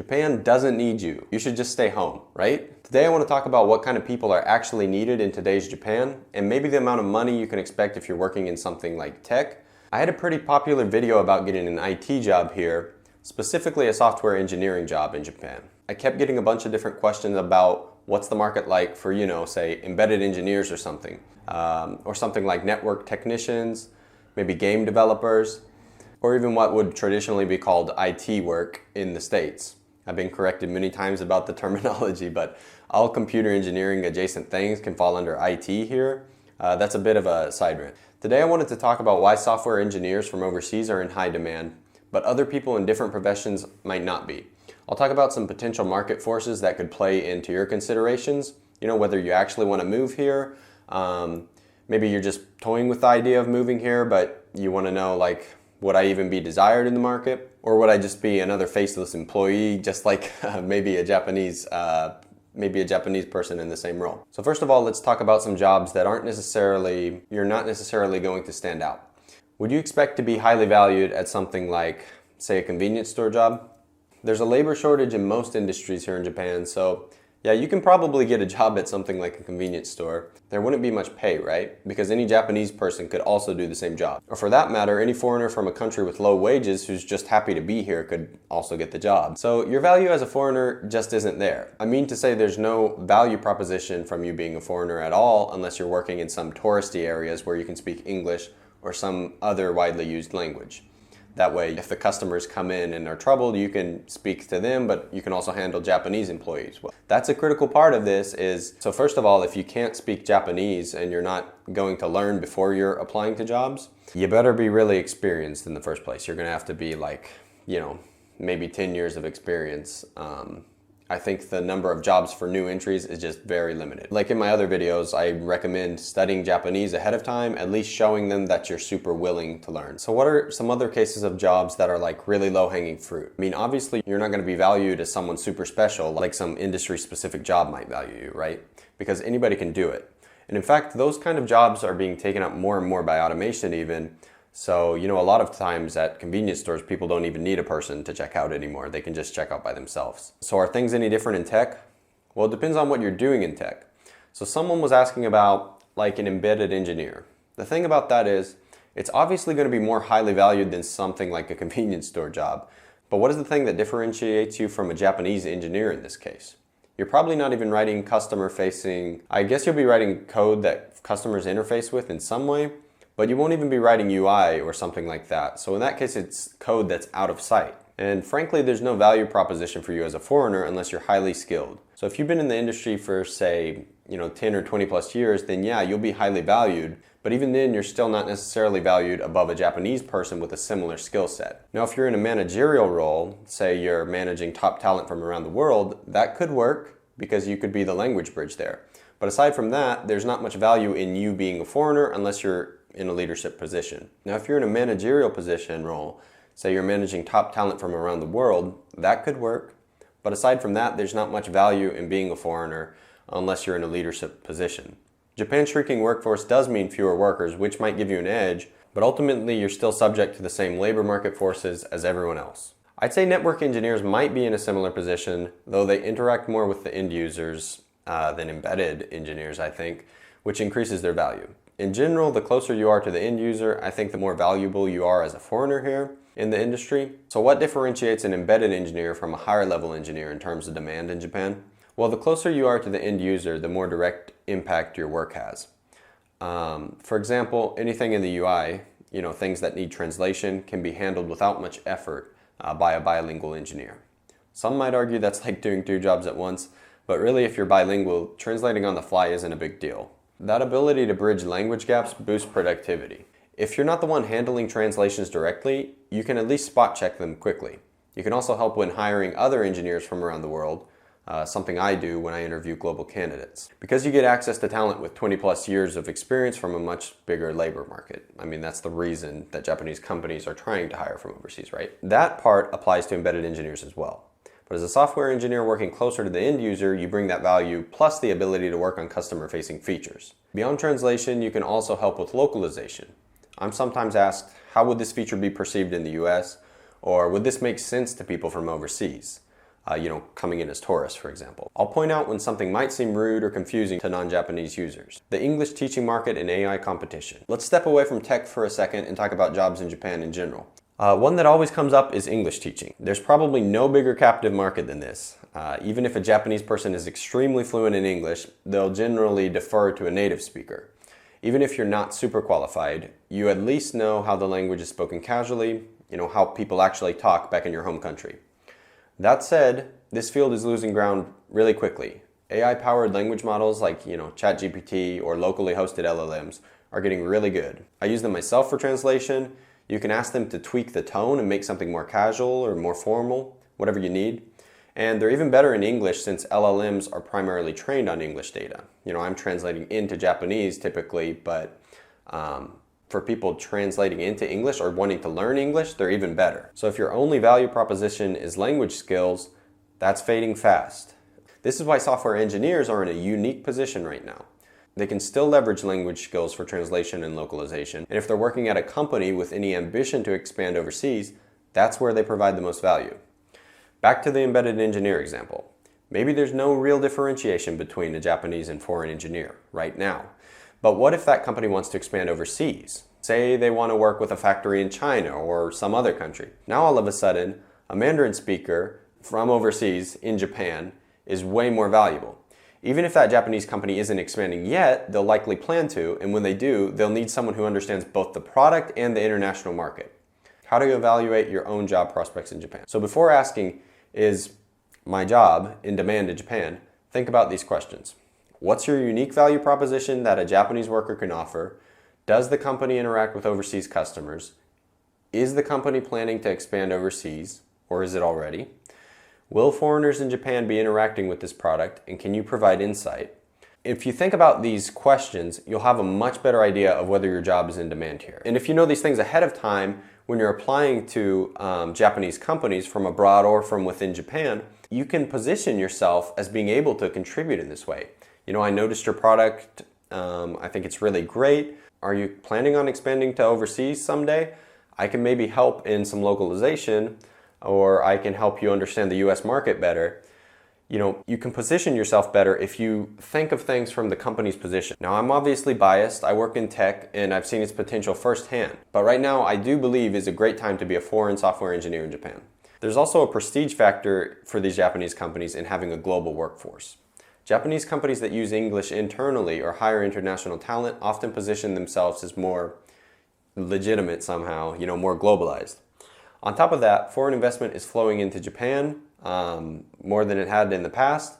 Japan doesn't need you. You should just stay home, right? Today I want to talk about what kind of people are actually needed in today's Japan, and maybe the amount of money you can expect if you're working in something like tech. I had a pretty popular video about getting an IT job here, specifically a software engineering job in Japan. I kept getting a bunch of different questions about what's the market like for, say embedded engineers or something like network technicians, maybe game developers, or even what would traditionally be called IT work in the States. I've been corrected many times about the terminology, but all computer engineering adjacent things can fall under IT here. That's a bit of a side rant. Today I wanted to talk about why software engineers from overseas are in high demand, but other people in different professions might not be. I'll talk about some potential market forces that could play into your considerations, whether you actually want to move here. Maybe you're just toying with the idea of moving here, but you want to know, would I even be desired in the market? Or would I just be another faceless employee, just like maybe a Japanese person in the same role? So first of all, let's talk about some jobs that you're not necessarily going to stand out. Would you expect to be highly valued at something like, say, a convenience store job? There's a labor shortage in most industries here in Japan, so yeah, you can probably get a job at something like a convenience store. There wouldn't be much pay, right? Because any Japanese person could also do the same job. Or for that matter, any foreigner from a country with low wages who's just happy to be here could also get the job. So your value as a foreigner just isn't there. I mean to say there's no value proposition from you being a foreigner at all unless you're working in some touristy areas where you can speak English or some other widely used language. That way, if the customers come in and are troubled, you can speak to them, but you can also handle Japanese employees. Well, that's a critical part of this so first of all, if you can't speak Japanese and you're not going to learn before you're applying to jobs, you better be really experienced in the first place. You're gonna have to be maybe 10 years of experience. I think the number of jobs for new entries is just very limited. Like in my other videos, I recommend studying Japanese ahead of time, at least showing them that you're super willing to learn. So what are some other cases of jobs that are really low-hanging fruit? I mean, obviously you're not gonna be valued as someone super special like some industry-specific job might value you, right? Because anybody can do it. And in fact, those kind of jobs are being taken up more and more by automation even. So, a lot of times at convenience stores, people don't even need a person to check out anymore. They can just check out by themselves. So are things any different in tech? Well, it depends on what you're doing in tech. So someone was asking about an embedded engineer. The thing about that is, it's obviously going to be more highly valued than something like a convenience store job. But what is the thing that differentiates you from a Japanese engineer in this case? You're probably not even writing customer-facing. I guess you'll be writing code that customers interface with in some way, but you won't even be writing UI or something like that. So in that case, it's code that's out of sight. And frankly, there's no value proposition for you as a foreigner unless you're highly skilled. So if you've been in the industry for say, 10 or 20 plus years, then yeah, you'll be highly valued. But even then, you're still not necessarily valued above a Japanese person with a similar skill set. Now, if you're in a managerial role, say you're managing top talent from around the world, that could work because you could be the language bridge there. But aside from that, there's not much value in you being a foreigner unless you're in a leadership position. Now, if you're in a managerial position role, say you're managing top talent from around the world, that could work. But aside from that, there's not much value in being a foreigner unless you're in a leadership position. Japan's shrinking workforce does mean fewer workers, which might give you an edge, but ultimately you're still subject to the same labor market forces as everyone else. I'd say network engineers might be in a similar position, though they interact more with the end users than embedded engineers, I think, which increases their value. In general, the closer you are to the end user, I think the more valuable you are as a foreigner here in the industry. So what differentiates an embedded engineer from a higher level engineer in terms of demand in Japan? Well, the closer you are to the end user, the more direct impact your work has. For example, anything in the UI, things that need translation can be handled without much effort by a bilingual engineer. Some might argue that's like doing two jobs at once, but really if you're bilingual, translating on the fly isn't a big deal. That ability to bridge language gaps boosts productivity. If you're not the one handling translations directly, you can at least spot check them quickly. You can also help when hiring other engineers from around the world, something I do when I interview global candidates. Because you get access to talent with 20 plus years of experience from a much bigger labor market. I mean, that's the reason that Japanese companies are trying to hire from overseas, right? That part applies to embedded engineers as well. But as a software engineer working closer to the end user, you bring that value plus the ability to work on customer-facing features. Beyond translation, you can also help with localization. I'm sometimes asked, how would this feature be perceived in the US? Or would this make sense to people from overseas? coming in as tourists, for example. I'll point out when something might seem rude or confusing to non-Japanese users. The English teaching market and AI competition. Let's step away from tech for a second and talk about jobs in Japan in general. One that always comes up is English teaching. There's probably no bigger captive market than this. Even if a Japanese person is extremely fluent in English, they'll generally defer to a native speaker. Even if you're not super qualified, you at least know how the language is spoken casually, how people actually talk back in your home country. That said, this field is losing ground really quickly. AI-powered language models like, ChatGPT or locally hosted LLMs are getting really good. I use them myself for translation. You can ask them to tweak the tone and make something more casual or more formal, whatever you need. And they're even better in English since LLMs are primarily trained on English data. I'm translating into Japanese typically, but for people translating into English or wanting to learn English, they're even better. So if your only value proposition is language skills, that's fading fast. This is why software engineers are in a unique position right now. They can still leverage language skills for translation and localization, and if they're working at a company with any ambition to expand overseas, that's where they provide the most value. Back to the embedded engineer example. Maybe there's no real differentiation between a Japanese and foreign engineer right now. But what if that company wants to expand overseas? Say they want to work with a factory in China or some other country. Now all of a sudden, a Mandarin speaker from overseas in Japan is way more valuable. Even if that Japanese company isn't expanding yet, they'll likely plan to, and when they do, they'll need someone who understands both the product and the international market. How do you evaluate your own job prospects in Japan? So before asking, is my job in demand in Japan, think about these questions. What's your unique value proposition that a Japanese worker can offer? Does the company interact with overseas customers? Is the company planning to expand overseas, or is it already? Will foreigners in Japan be interacting with this product, and can you provide insight? If you think about these questions, you'll have a much better idea of whether your job is in demand here. And if you know these things ahead of time, when you're applying to Japanese companies from abroad or from within Japan, you can position yourself as being able to contribute in this way. I noticed your product, I think it's really great. Are you planning on expanding to overseas someday? I can maybe help in some localization, or I can help you understand the US market better. You can position yourself better if you think of things from the company's position. Now, I'm obviously biased. I work in tech and I've seen its potential firsthand. But right now, I do believe is a great time to be a foreign software engineer in Japan. There's also a prestige factor for these Japanese companies in having a global workforce. Japanese companies that use English internally or hire international talent often position themselves as more legitimate somehow, more globalized. On top of that, foreign investment is flowing into Japan more than it had in the past,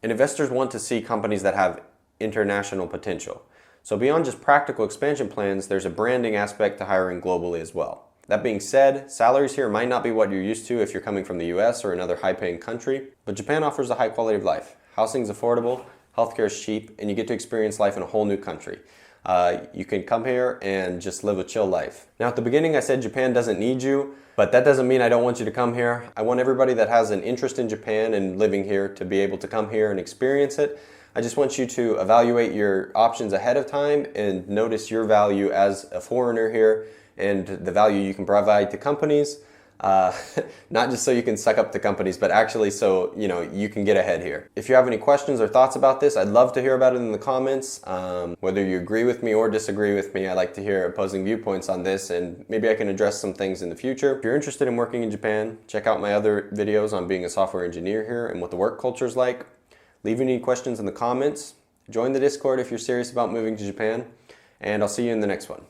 and investors want to see companies that have international potential. So beyond just practical expansion plans, there's a branding aspect to hiring globally as well. That being said, salaries here might not be what you're used to if you're coming from the US or another high-paying country, but Japan offers a high quality of life. Housing's affordable, healthcare is cheap, and you get to experience life in a whole new country. You can come here and just live a chill life. Now, at the beginning, I said Japan doesn't need you, but that doesn't mean I don't want you to come here. I want everybody that has an interest in Japan and living here to be able to come here and experience it. I just want you to evaluate your options ahead of time and notice your value as a foreigner here and the value you can provide to companies. Not just so you can suck up to companies, but actually so you can get ahead here. If you have any questions or thoughts about this, I'd love to hear about it in the comments. Whether you agree with me or disagree with me, I like to hear opposing viewpoints on this, and maybe I can address some things in the future. If you're interested in working in Japan, check out my other videos on being a software engineer here and what the work culture is like. Leave any questions in the comments. Join the Discord if you're serious about moving to Japan, and I'll see you in the next one.